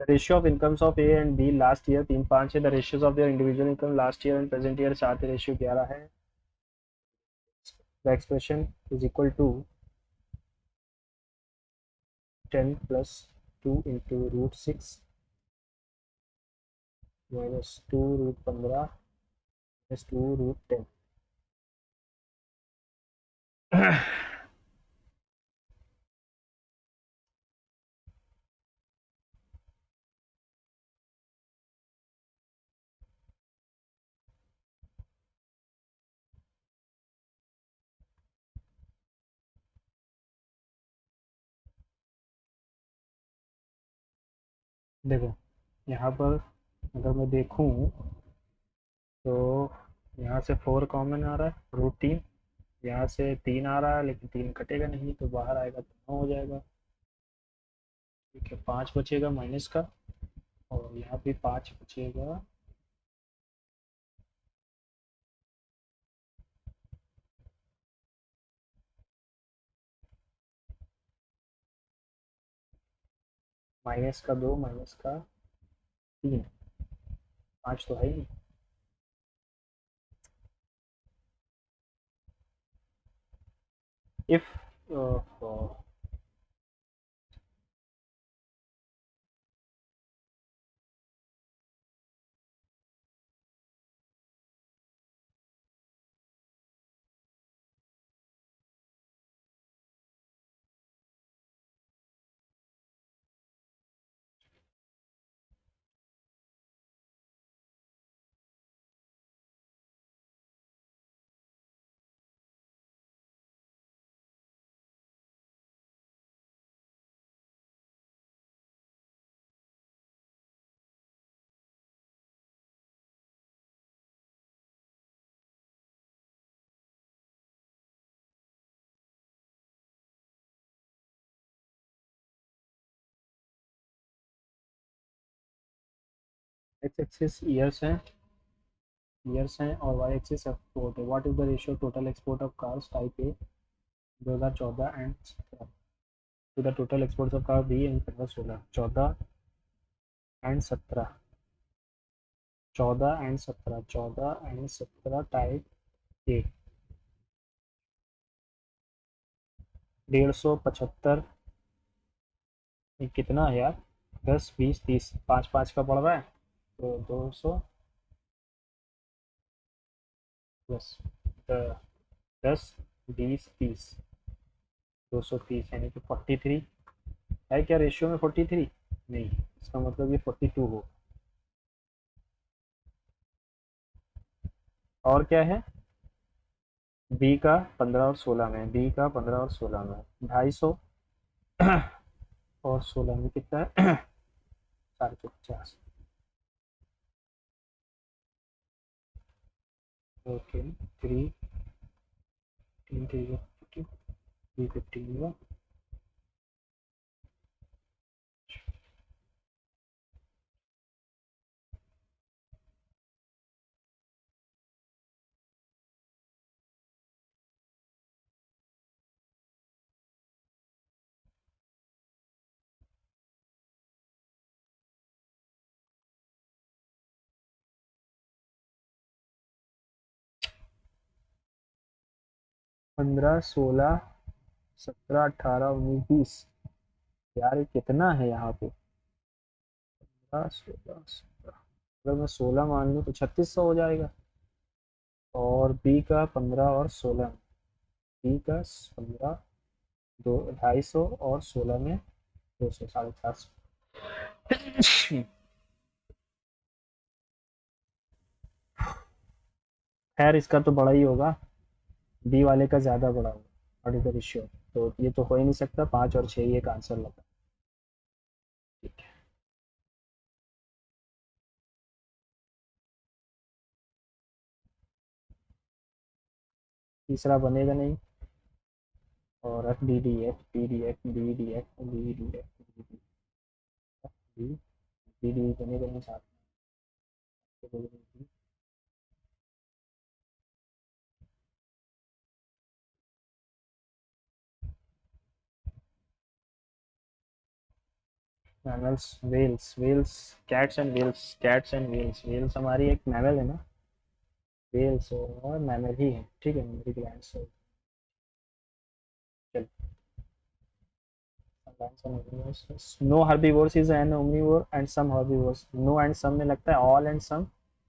the ratio of incomes of A and B last year 3-5 है। The ratios of their individual income last year and present year 7 ratio 11 है। The expression is equal to 10 plus 2 into root 6 minus 2 root 15 minus 2 root 10। देखो यहाँ पर अगर मैं देखूँ तो यहाँ से 4 कॉमन आ रहा है, रूट 3। यहाँ से 3 आ रहा है लेकिन 3 कटेगा नहीं तो बाहर आएगा तो 9 हो जाएगा। ठीक है, 5 बचेगा माइनस का, और यहाँ भी 5 बचेगा। माइनस का 2 माइनस का 3, 5 तो है ही नहीं। इफ एक्स एक्सिस ईयर्स हैं और वाई एक्सिस एक्सपोर्ट है। What is the ratio total export of cars type A 2014 and 17 to the total exports of car B in 15-16? 14 and 17 type A. 150, ये कितना है यार? 10, 20, 30, 5-5 का पड़ रहा है तो 200 प्लस 10, 20, 30, 230 यानी कि 43 है क्या रेशियो में? 43 नहीं, इसका मतलब ये 42 हो। और क्या है? बी का 15 और 16 में, बी का 15 और 16 में 250 और 16 में कितना है? 450। ओके, 3 हुआ। 15, 16, 17, 18, 19, 20। यार ये कितना है यहाँ पे? 15, 16, 17, अगर मैं 16 मान लूँ तो 3600 हो जाएगा। और बी का 15 और 16 में, बी का 15, 250 और 16 में 200, 450। खैर इसका तो बड़ा ही होगा, बी वाले का ज़्यादा बड़ा होगा। What is the ratio? तो ये तो हो ही नहीं सकता, 5 और 6 ही एक आंसर लगा। ठीक है, तीसरा बनेगा नहीं। और F D D F D D F D D F D D F D D D बनेगा नहीं साथ में। Mammals, whales, whales, cats and whales, cats and whales, whales हमारी एक मैमल है ना, वेल्स और मैमल ही है, ठीक है, मेमोरी ग्लैंड से। चल, no herbivores is an omnivore and some herbivores, no and some में लगता है ऑल एंड सम,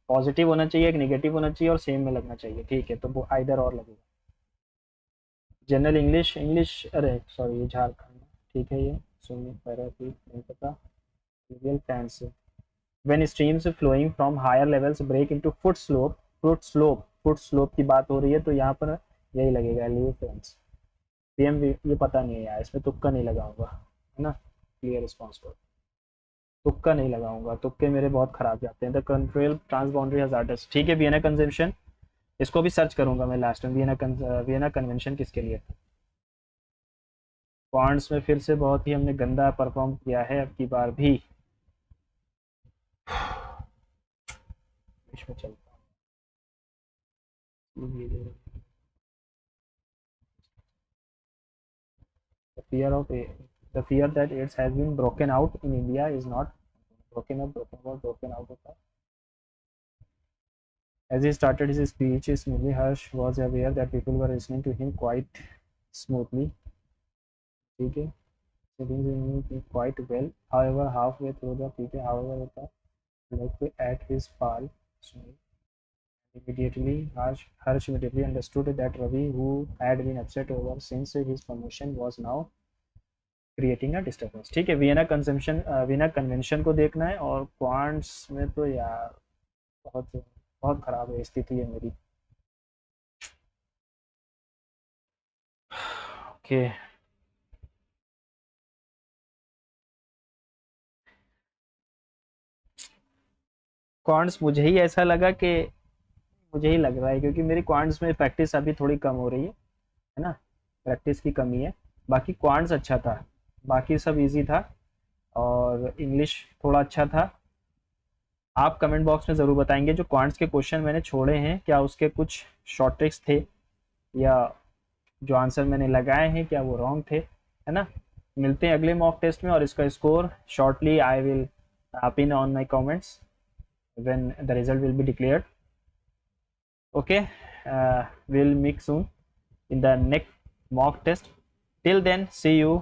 पॉजिटिव होना चाहिए, एक नेगेटिव होना चाहिए और सेम में लगना चाहिए, ठीक है, तो वो आइदर और लगेगा। जनरल इंग्लिश, इंग्लिश, अरे सॉरी ये झारखंड, ठीक है, ये सुनिए पैराग्राफ नहीं पता, real tense, when streams flowing from higher levels break into foot slope, foot slope, foot slope की बात हो रही है तो यहाँ पर यही लगेगा एलिफेंट्स। पीएम ये पता नहीं है यार, इसमें तुक्का नहीं लगाऊंगा, है ना, क्लियर रिस्पॉन्स को तुक्का नहीं लगाऊंगा, तुक्के मेरे बहुत खराब जाते हैं। द कंट्रोल ट्रांसबाउंड्री हजार्डस, ठीक है, वियना कंजम्पशन, इसको भी सर्च करूंगा मैं लास्ट में, वियना कन्वेंशन किसके लिए था। पॉइंट्स में फिर से बहुत ही हमने गंदा परफॉर्म किया है अब की बार भी, इसमें चलता हूँ। The fear of the fear that AIDS has been broken out in India is not broken out of that. As he started his speech, Smiley Harsh was aware that people were listening to him quite smoothly. ठीक है, sitting quite well. However, halfway through the ठीक है, however, looked at his pal. Immediately, Harsh immediately understood that Ravi, who had been upset over since his promotion, was now creating a disturbance, ठीक है, Vienna consumption, Vienna convention को देखना है, और quants में तो यार बहुत बहुत खराब है स्थिति है मेरी। ओके, क्वांट्स मुझे ही ऐसा लगा कि मुझे ही लग रहा है क्योंकि मेरी क्वांट्स में प्रैक्टिस अभी थोड़ी कम हो रही है ना, प्रैक्टिस की कमी है। बाकी क्वांट्स अच्छा था, बाकी सब इजी था, और इंग्लिश थोड़ा अच्छा था। आप कमेंट बॉक्स में ज़रूर बताएंगे जो क्वांट्स के क्वेश्चन मैंने छोड़े हैं, क्या उसके कुछ शॉर्ट ट्रिक्स थे, या जो आंसर मैंने लगाए हैं क्या वो रॉन्ग थे, है ना। मिलते हैं अगले मॉक टेस्ट में, और इसका score shortly I will pin on my comments when the result will be declared. Okay, will meet soon in the next mock test. Till then, see you.